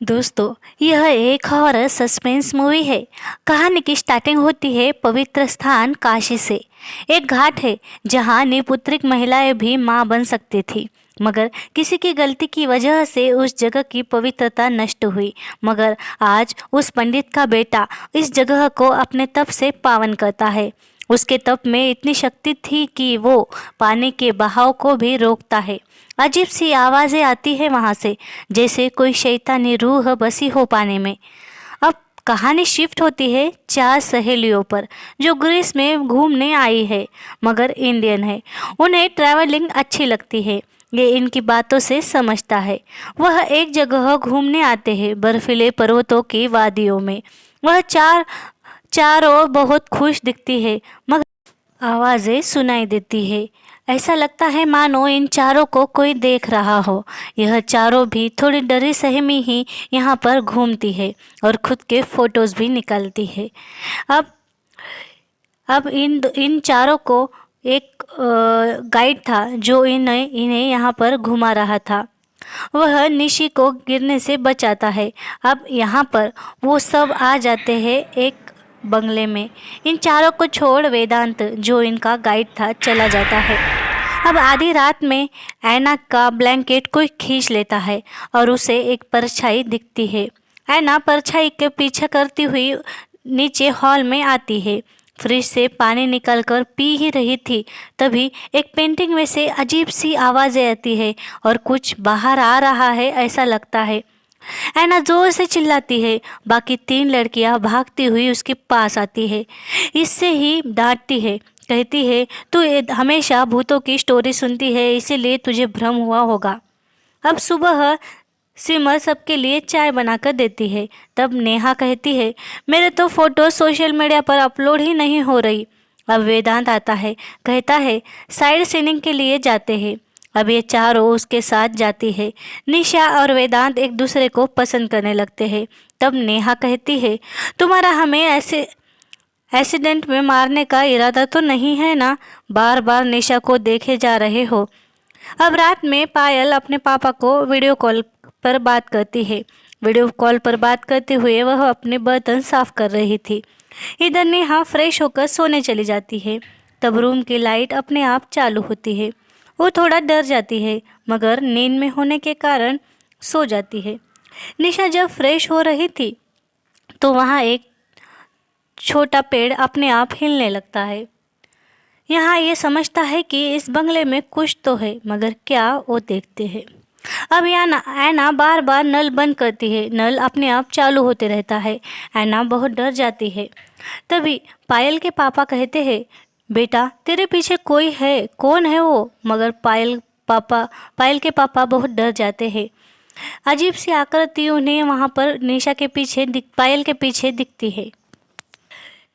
दोस्तों, यह एक हॉरर सस्पेंस मूवी है। कहानी की स्टार्टिंग होती है पवित्र स्थान काशी से। एक घाट है जहां निपुत्रिक महिलाएं भी मां बन सकती थी, मगर किसी की गलती की वजह से उस जगह की पवित्रता नष्ट हुई। मगर आज उस पंडित का बेटा इस जगह को अपने तप से पावन करता है। उसके तप में इतनी शक्ति थी कि वो पानी के बहाव को भी रोकता है। अजीब सी आवाज़ें आती है वहाँ से, जैसे कोई शैतानी रूह बसी हो पानी में। अब कहानी शिफ्ट होती है 4 सहेलियों पर, जो ग्रीस में घूमने आई है मगर इंडियन है। उन्हें ट्रैवलिंग अच्छी लगती है, ये इनकी बातों से समझता है। वह एक जगह घूमने आते हैं, बर्फीले पर्वतों की वादियों में। वह चारों बहुत खुश दिखती है, मगर आवाज़ें सुनाई देती है। ऐसा लगता है मानो इन चारों को कोई देख रहा हो। यह चारों भी थोड़ी डरी सहमी ही यहाँ पर घूमती है और खुद के फोटोज़ भी निकालती है। अब अब इन चारों को एक गाइड था जो इन्हें यहाँ पर घुमा रहा था। वह निशी को गिरने से बचाता है। अब यहाँ पर वो सब आ जाते हैं एक बंगले में। इन चारों को छोड़ वेदांत, जो इनका गाइड था, चला जाता है। अब आधी रात में ऐना का ब्लैंकेट कोई खींच लेता है और उसे एक परछाई दिखती है। ऐना परछाई के पीछे करती हुई नीचे हॉल में आती है। फ्रिज से पानी निकालकर पी ही रही थी, तभी एक पेंटिंग में से अजीब सी आवाज़ें आती है और कुछ बाहर आ रहा है ऐसा लगता है। ऐना जोर से चिल्लाती है। बाकी 3 लड़कियां भागती हुई उसके पास आती है। इससे ही डांटती है, कहती है तू हमेशा भूतों की स्टोरी सुनती है, इसीलिए तुझे भ्रम हुआ होगा। अब सुबह सिमर सबके लिए चाय बनाकर देती है। तब नेहा कहती है मेरे तो फोटो सोशल मीडिया पर अपलोड ही नहीं हो रही। अब वेदांत आता है, कहता है साइड सीनिंग के लिए जाते हैं। अब ये चारों उसके साथ जाती है। निशा और वेदांत एक दूसरे को पसंद करने लगते हैं। तब नेहा कहती है तुम्हारा हमें ऐसे एक्सीडेंट में मारने का इरादा तो नहीं है ना? बार बार निशा को देखे जा रहे हो। अब रात में पायल अपने पापा को वीडियो कॉल पर बात करती है। वीडियो कॉल पर बात करते हुए वह अपने बर्तन साफ कर रही थी। इधर नेहा फ्रेश होकर सोने चली जाती है। तब रूम की लाइट अपने आप चालू होती है। वो थोड़ा डर जाती है, मगर नींद में होने के कारण सो जाती है। निशा जब फ्रेश हो रही थी तो वहाँ एक छोटा पेड़ अपने आप हिलने लगता है। यहाँ ये समझता है कि इस बंगले में कुछ तो है, मगर क्या, वो देखते हैं। अब ऐना बार बार नल बंद करती है। नल अपने आप चालू होते रहता है। ऐना बहुत डर जाती है। तभी पायल के पापा कहते हैं बेटा तेरे पीछे कोई है, कौन है वो? मगर पायल के पापा बहुत डर जाते हैं। अजीब सी आकृति उन्हें वहाँ पर पायल के पीछे दिखती है।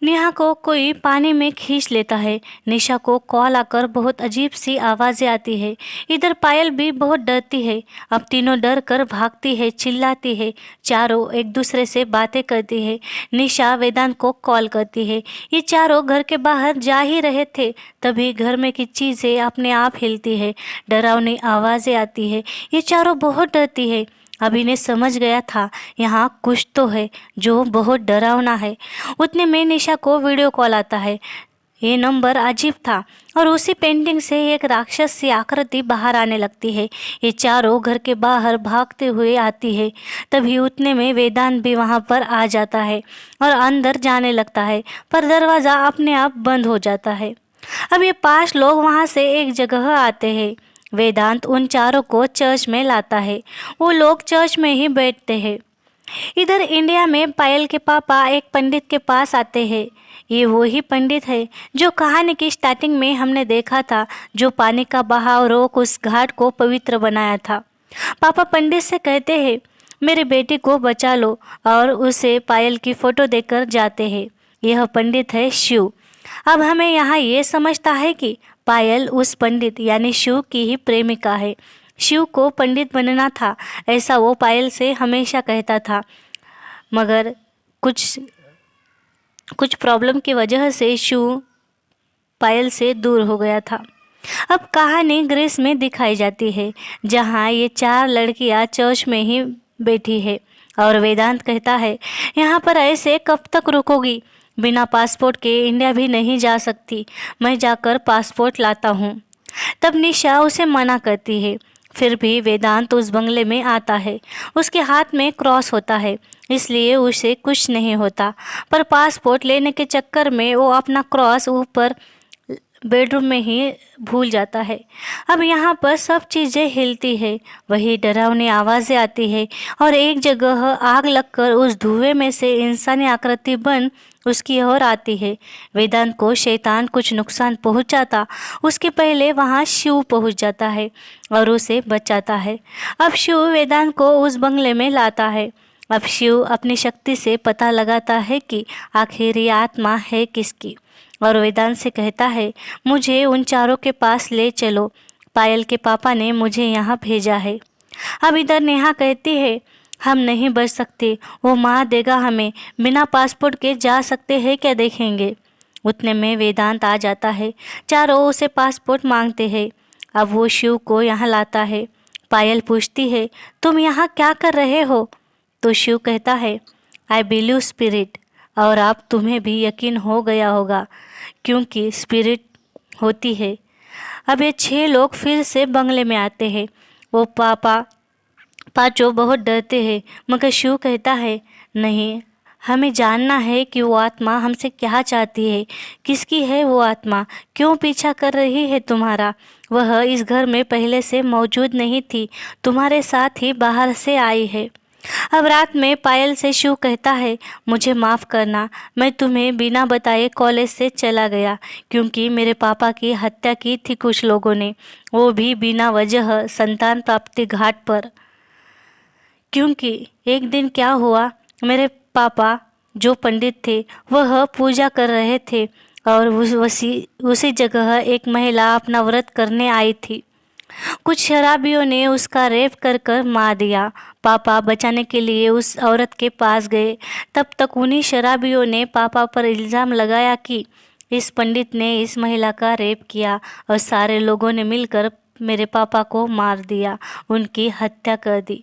नेहा को कोई पानी में खींच लेता है। निशा को कॉल आकर बहुत अजीब सी आवाज़ें आती है। इधर पायल भी बहुत डरती है। अब तीनों डर कर भागती है, चिल्लाती है। चारों एक दूसरे से बातें करती है। निशा वेदांत को कॉल करती है। ये चारों घर के बाहर जा ही रहे थे, तभी घर में की चीज़ें अपने आप हिलती है। डरावनी आवाज़ें आती है। ये चारों बहुत डरती है। अभी ने समझ गया था यहाँ कुछ तो है जो बहुत डरावना है। उतने में निशा को वीडियो कॉल आता है। ये नंबर अजीब था और उसी पेंटिंग से एक राक्षस सी आकृति बाहर आने लगती है। ये चारों घर के बाहर भागते हुए आती है। तभी उतने में वेदांत भी वहाँ पर आ जाता है और अंदर जाने लगता है, पर दरवाज़ा अपने आप बंद हो जाता है। अब ये 5 लोग वहाँ से एक जगह आते हैं। वेदांत उन चारों को चर्च में लाता है। वो लोग चर्च में ही बैठते हैं। इधर इंडिया में पायल के पापा एक पंडित के पास आते हैं। ये वही पंडित है जो कहानी की स्टार्टिंग में हमने देखा था, जो पानी का बहाव रोक उस घाट को पवित्र बनाया था। पापा पंडित से कहते हैं मेरे बेटे को बचा लो, और उसे पायल की फ़ोटो देकर जाते हैं। यह पंडित है शिव। अब हमें यहाँ ये समझता है कि पायल उस पंडित यानी शिव की ही प्रेमिका है। शिव को पंडित बनना था, ऐसा वो पायल से हमेशा कहता था, मगर कुछ प्रॉब्लम की वजह से शिव पायल से दूर हो गया था। अब कहानी ग्रीस में दिखाई जाती है, जहाँ ये 4 लड़कियाँ चर्च में ही बैठी है और वेदांत कहता है, यहाँ पर ऐसे कब तक रुकोगी? बिना पासपोर्ट के इंडिया भी नहीं जा सकती, मैं जाकर पासपोर्ट लाता हूँ। तब निशा उसे मना करती है। फिर भी वेदांत उस बंगले में आता है। उसके हाथ में क्रॉस होता है, इसलिए उसे कुछ नहीं होता। पर पासपोर्ट लेने के चक्कर में वो अपना क्रॉस ऊपर बेडरूम में ही भूल जाता है। अब यहाँ पर सब चीज़ें हिलती है, वही डरावनी आवाज़ें आती है और एक जगह आग लगकर उस धुएं में से इंसानी आकृति बन उसकी ओर आती है। वेदांत को शैतान कुछ नुकसान पहुंचाता उसके पहले वहां शिव पहुंच जाता है और उसे बचाता है। अब शिव वेदांत को उस बंगले में लाता है। अब शिव अपनी शक्ति से पता लगाता है कि आखिर ये आत्मा है किसकी, और वेदांत से कहता है, मुझे उन चारों के पास ले चलो, पायल के पापा ने मुझे यहाँ भेजा है। अब इधर नेहा कहती है, हम नहीं बच सकते, वो मार देगा हमें, बिना पासपोर्ट के जा सकते हैं क्या देखेंगे। उतने में वेदांत आ जाता है। चारों उसे पासपोर्ट मांगते हैं। अब वो शिव को यहाँ लाता है। पायल पूछती है, तुम यहाँ क्या कर रहे हो? तो शिव कहता है, आई बिलीव स्पिरिट। और अब तुम्हें भी यकीन हो गया होगा, क्योंकि स्पिरिट होती है। अब ये 6 लोग फिर से बंगले में आते हैं। वो पांचों बहुत डरते हैं, मगर शिव कहता है, नहीं, हमें जानना है कि वो आत्मा हमसे क्या चाहती है, किसकी है वो आत्मा, क्यों पीछा कर रही है तुम्हारा। वह इस घर में पहले से मौजूद नहीं थी, तुम्हारे साथ ही बाहर से आई है। अब रात में पायल से शिव कहता है, मुझे माफ़ करना, मैं तुम्हें बिना बताए कॉलेज से चला गया, क्योंकि मेरे पापा की हत्या की थी कुछ लोगों ने, वो भी बिना वजह संतान प्राप्ति घाट पर। क्योंकि एक दिन क्या हुआ, मेरे पापा जो पंडित थे वह पूजा कर रहे थे और उसी जगह एक महिला अपना व्रत करने आई थी। कुछ शराबियों ने उसका रेप कर मार दिया। पापा बचाने के लिए उस औरत के पास गए। तब तक उन्हीं शराबियों ने पापा पर इल्ज़ाम लगाया कि इस पंडित ने इस महिला का रेप किया और सारे लोगों ने मिलकर मेरे पापा को मार दिया, उनकी हत्या कर दी।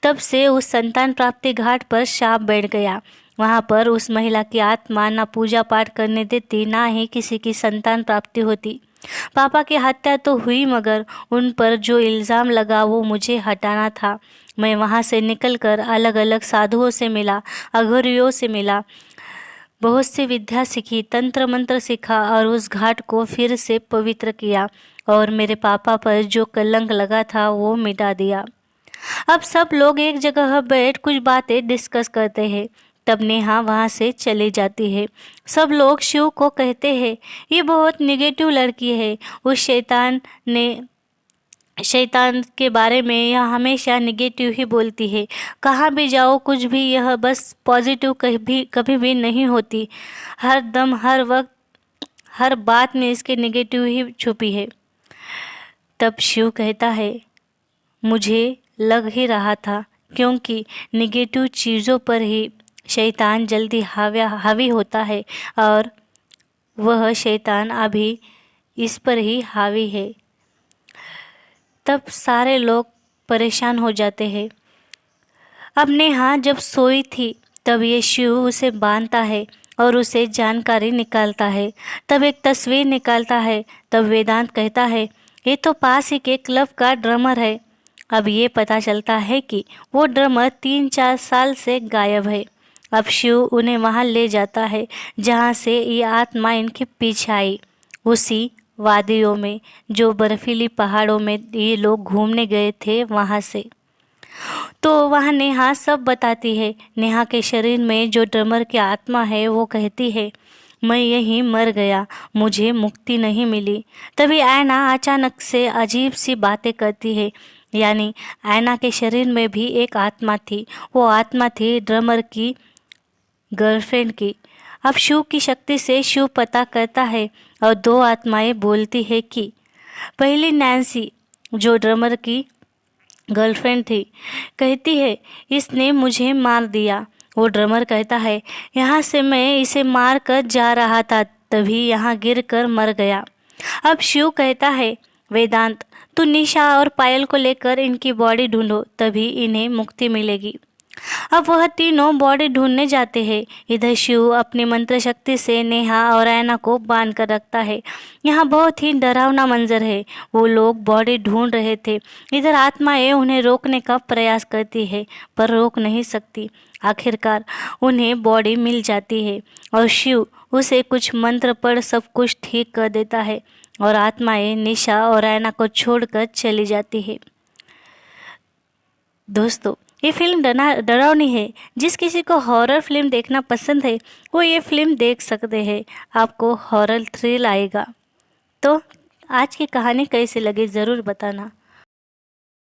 तब से उस संतान प्राप्ति घाट पर शाप बैठ गया। वहाँ पर उस महिला की आत्मा ना पूजा पाठ करने देती, ना ही किसी की संतान प्राप्ति होती। पापा की हत्या तो हुई, मगर उन पर जो इल्ज़ाम लगा वो मुझे हटाना था। मैं वहाँ से निकलकर अलग अलग साधुओं से मिला, अघोरियों से मिला, बहुत सी विद्या सीखी, तंत्र मंत्र सीखा और उस घाट को फिर से पवित्र किया और मेरे पापा पर जो कलंक लगा था वो मिटा दिया। अब सब लोग एक जगह बैठ कुछ बातें डिस्कस करते हैं। तब नेहा वहाँ से चली जाती है। सब लोग शिव को कहते हैं, ये बहुत निगेटिव लड़की है, उस शैतान के बारे में यह हमेशा निगेटिव ही बोलती है, कहाँ भी जाओ कुछ भी, यह बस पॉजिटिव कभी भी नहीं होती, हर दम हर वक्त हर बात में इसके निगेटिव ही छुपी है। तब शिव कहता है, मुझे लग ही रहा था, क्योंकि निगेटिव चीज़ों पर ही शैतान जल्दी हावी होता है और वह शैतान अभी इस पर ही हावी है। तब सारे लोग परेशान हो जाते हैं। अब नेहा जब सोई थी तब ये शिव उसे बांधता है और उसे जानकारी निकालता है। तब एक तस्वीर निकालता है। तब वेदांत कहता है, ये तो पास ही के क्लब का ड्रमर है। अब ये पता चलता है कि वो ड्रमर 3-4 साल से गायब है। अब शिव उन्हें वहाँ ले जाता है जहाँ से ये आत्मा इनके पीछे आई, उसी वादियों में जो बर्फीली पहाड़ों में ये लोग घूमने गए थे वहाँ से। तो वहाँ नेहा सब बताती है। नेहा के शरीर में जो ड्रमर की आत्मा है वो कहती है, मैं यहीं मर गया, मुझे मुक्ति नहीं मिली। तभी ऐना अचानक से अजीब सी बातें करती है, यानी ऐना के शरीर में भी एक आत्मा थी। वो आत्मा थी ड्रमर की गर्लफ्रेंड की। अब शिव की शक्ति से शिव पता करता है और 2 आत्माएं बोलती है कि पहली नैन्सी जो ड्रमर की गर्लफ्रेंड थी, कहती है, इसने मुझे मार दिया। वो ड्रमर कहता है, यहाँ से मैं इसे मार कर जा रहा था, तभी यहाँ गिर कर मर गया। अब शिव कहता है, वेदांत तू निशा और पायल को लेकर इनकी बॉडी ढूंढो, तभी इन्हें मुक्ति मिलेगी। अब वह तीनों बॉडी ढूंढने जाते हैं। इधर शिव अपनी मंत्र शक्ति से नेहा और रैना को बांध कर रखता है। यहाँ बहुत ही डरावना मंजर है। वो लोग बॉडी ढूंढ रहे थे। इधर आत्माएं उन्हें रोकने का प्रयास करती है पर रोक नहीं सकती। आखिरकार उन्हें बॉडी मिल जाती है और शिव उसे कुछ मंत्र पढ़ सब कुछ ठीक कर देता है और आत्माएं निशा और रैना को छोड़कर चली जाती है। दोस्तों, ये फिल्म डरावनी है। जिस किसी को हॉरर फिल्म देखना पसंद है वो ये फिल्म देख सकते हैं। आपको हॉरर थ्रिल आएगा। तो आज की कहानी कैसी लगी ज़रूर बताना।